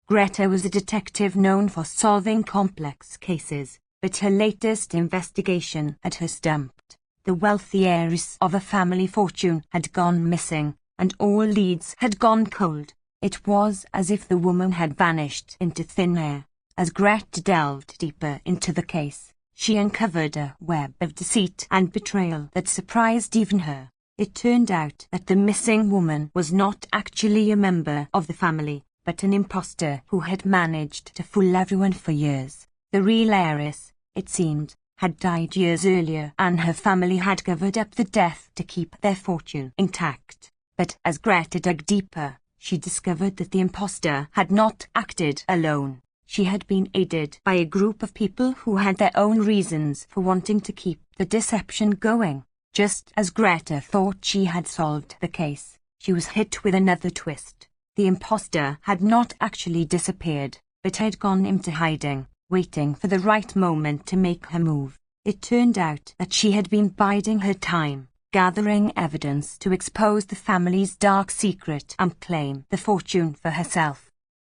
Greta was a detective known for solving complex cases, but her latest investigation had her stumped. The wealthy heiress of a family fortune had gone missing, and all leads had gone cold. It was as if the woman had vanished into thin air. As Greta delved deeper into the case, she uncovered a web of deceit and betrayal that surprised even her. It turned out that the missing woman was not actually a member of the family, but an imposter who had managed to fool everyone for years. The real heiress, it seemed, had died years earlier, and her family had covered up the death to keep their fortune intact. But as Greta dug deeper, she discovered that the imposter had not acted alone. She had been aided by a group of people who had their own reasons for wanting to keep the deception going. Just as Greta thought she had solved the case, she was hit with another twist. The imposter had not actually disappeared, but had gone into hiding, waiting for the right moment to make her move. It turned out that she had been biding her time, gathering evidence to expose the family's dark secret and claim the fortune for herself.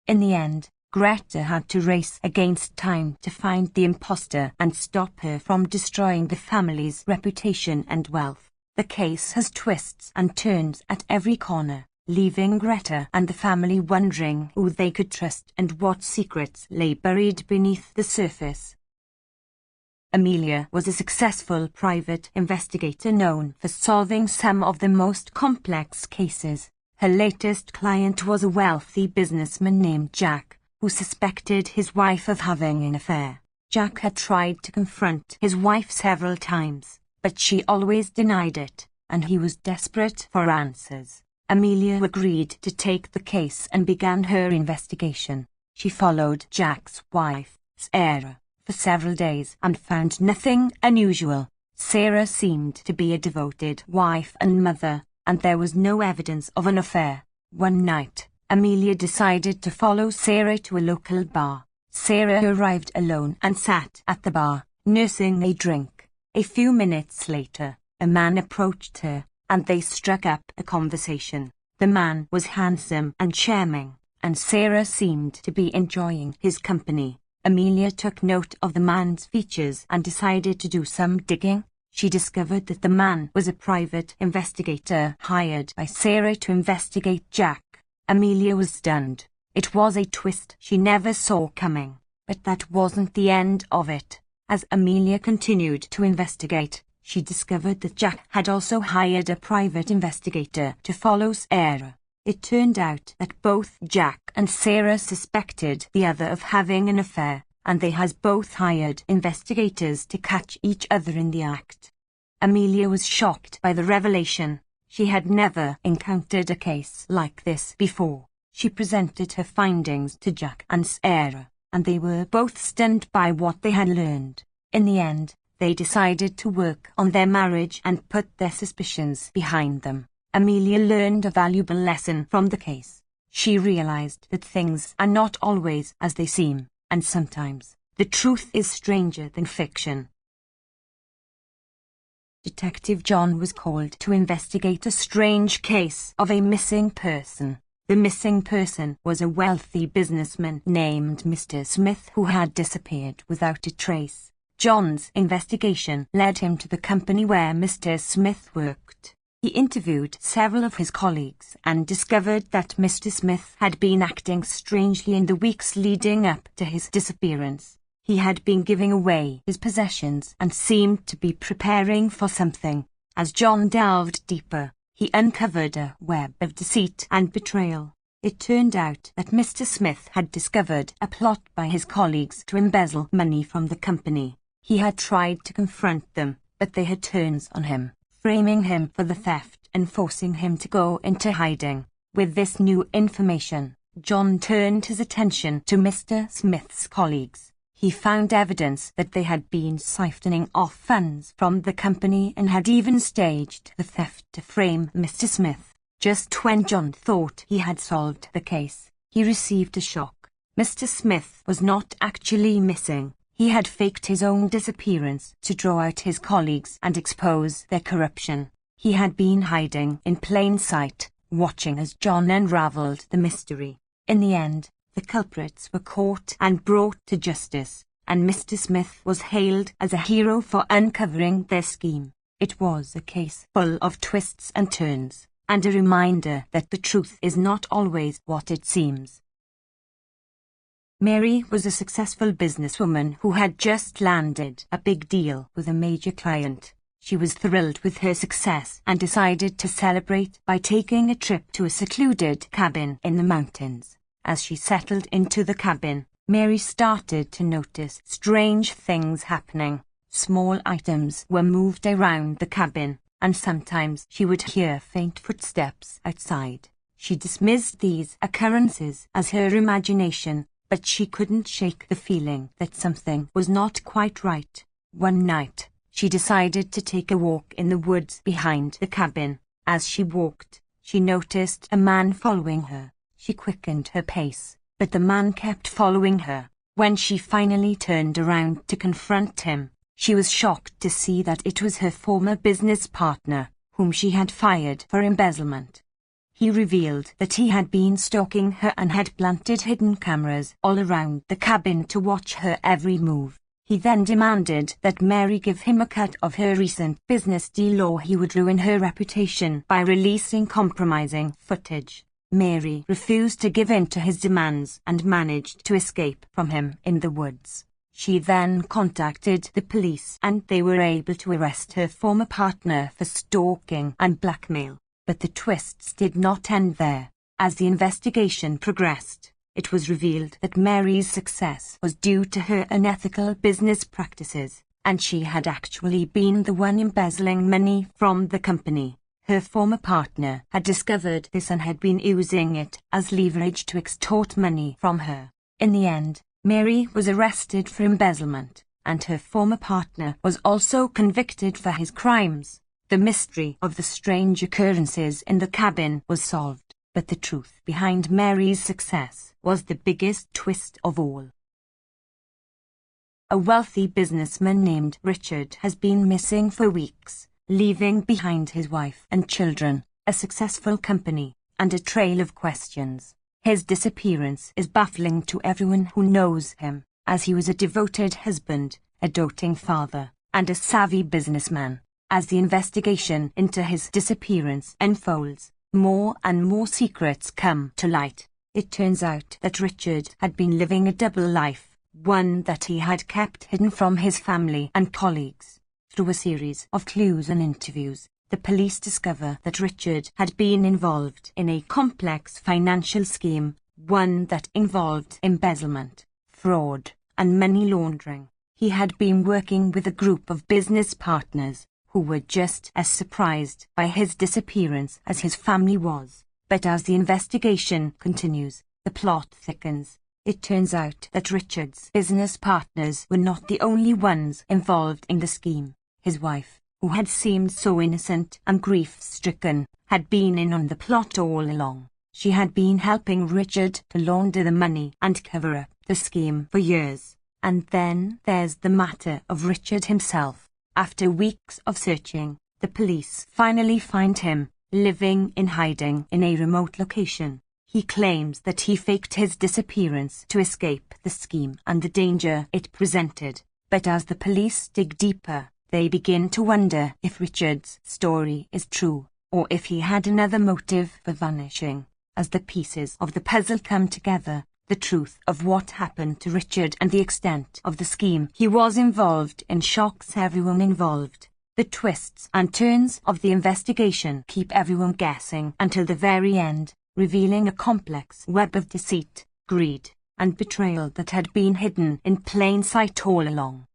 In the end, Greta had to race against time to find the imposter and stop her from destroying the family's reputation and wealth. The case has twists and turns at every corner, leaving Greta and the family wondering who they could trust and what secrets lay buried beneath the surface. Amelia was a successful private investigator known for solving some of the most complex cases. Her latest client was a wealthy businessman named Jack, who suspected his wife of having an affair. Jack had tried to confront his wife several times, but she always denied it, and he was desperate for answers. Amelia agreed to take the case and began her investigation. She followed Jack's wife, Sarah, for several days and found nothing unusual. Sarah seemed to be a devoted wife and mother, and there was no evidence of an affair. One night, Amelia decided to follow Sarah to a local bar. Sarah arrived alone and sat at the bar, nursing a drink. A few minutes later, a man approached her, and they struck up a conversation. The man was handsome and charming, and Sarah seemed to be enjoying his company. Amelia took note of the man's features and decided to do some digging. She discovered that the man was a private investigator hired by Sarah to investigate Jack. Amelia was stunned. It was a twist she never saw coming, but that wasn't the end of it. As Amelia continued to investigate, she discovered that Jack had also hired a private investigator to follow Sarah. It turned out that both Jack and Sarah suspected the other of having an affair, and they had both hired investigators to catch each other in the act. Amelia was shocked by the revelation. She had never encountered a case like this before. She presented her findings to Jack and Sarah, and they were both stunned by what they had learned. In the end, they decided to work on their marriage and put their suspicions behind them. Amelia learned a valuable lesson from the case. She realized that things are not always as they seem, and sometimes the truth is stranger than fiction. Detective John was called to investigate a strange case of a missing person. The missing person was a wealthy businessman named Mr. Smith who had disappeared without a trace. John's investigation led him to the company where Mr. Smith worked. He interviewed several of his colleagues and discovered that Mr. Smith had been acting strangely in the weeks leading up to his disappearance. He had been giving away his possessions and seemed to be preparing for something. As John delved deeper, he uncovered a web of deceit and betrayal. It turned out that Mr. Smith had discovered a plot by his colleagues to embezzle money from the company. He had tried to confront them, but they had turned on him, framing him for the theft and forcing him to go into hiding. With this new information, John turned his attention to Mr. Smith's colleagues. He found evidence that they had been siphoning off funds from the company and had even staged the theft to frame Mr. Smith. Just when John thought he had solved the case, he received a shock. Mr. Smith was not actually missing. He had faked his own disappearance to draw out his colleagues and expose their corruption. He had been hiding in plain sight, watching as John unraveled the mystery. In the end, The culprits were caught and brought to justice, and Mr. Smith was hailed as a hero for uncovering their scheme. It was a case full of twists and turns, and a reminder that the truth is not always what it seems. Mary was a successful businesswoman who had just landed a big deal with a major client. She was thrilled with her success and decided to celebrate by taking a trip to a secluded cabin in the mountains. As she settled into the cabin, Mary started to notice strange things happening. Small items were moved around the cabin, and sometimes she would hear faint footsteps outside. She dismissed these occurrences as her imagination, but she couldn't shake the feeling that something was not quite right. One night, she decided to take a walk in the woods behind the cabin. As she walked, she noticed a man following her. She quickened her pace, but the man kept following her. When she finally turned around to confront him, she was shocked to see that it was her former business partner, whom she had fired for embezzlement. He revealed that he had been stalking her and had planted hidden cameras all around the cabin to watch her every move. He then demanded that Mary give him a cut of her recent business deal or he would ruin her reputation by releasing compromising footage. Mary refused to give in to his demands and managed to escape from him in the woods. She then contacted the police and they were able to arrest her former partner for stalking and blackmail. But the twists did not end there. As the investigation progressed, it was revealed that Mary's success was due to her unethical business practices, and she had actually been the one embezzling money from the company. Her former partner had discovered this and had been using it as leverage to extort money from her. In the end, Mary was arrested for embezzlement, and her former partner was also convicted for his crimes. The mystery of the strange occurrences in the cabin was solved, but the truth behind Mary's success was the biggest twist of all. A wealthy businessman named Richard has been missing for weeks, leaving behind his wife and children, a successful company, and a trail of questions. His disappearance is baffling to everyone who knows him, as he was a devoted husband, a doting father, and a savvy businessman. As the investigation into his disappearance unfolds, more and more secrets come to light. It turns out that Richard had been living a double life, one that he had kept hidden from his family and colleagues. Through a series of clues and interviews, the police discover that Richard had been involved in a complex financial scheme, one that involved embezzlement, fraud, and money laundering. He had been working with a group of business partners who were just as surprised by his disappearance as his family was. But as the investigation continues, the plot thickens. It turns out that Richard's business partners were not the only ones involved in the scheme. His wife, who had seemed so innocent and grief-stricken, had been in on the plot all along. She had been helping Richard to launder the money and cover up the scheme for years. And then there's the matter of Richard himself. After weeks of searching, the police finally find him, living in hiding in a remote location. He claims that he faked his disappearance to escape the scheme and the danger it presented. But as the police dig deeper, they begin to wonder if Richard's story is true, or if he had another motive for vanishing. As the pieces of the puzzle come together, the truth of what happened to Richard and the extent of the scheme he was involved in shocks everyone involved. The twists and turns of the investigation keep everyone guessing until the very end, revealing a complex web of deceit, greed, and betrayal that had been hidden in plain sight all along.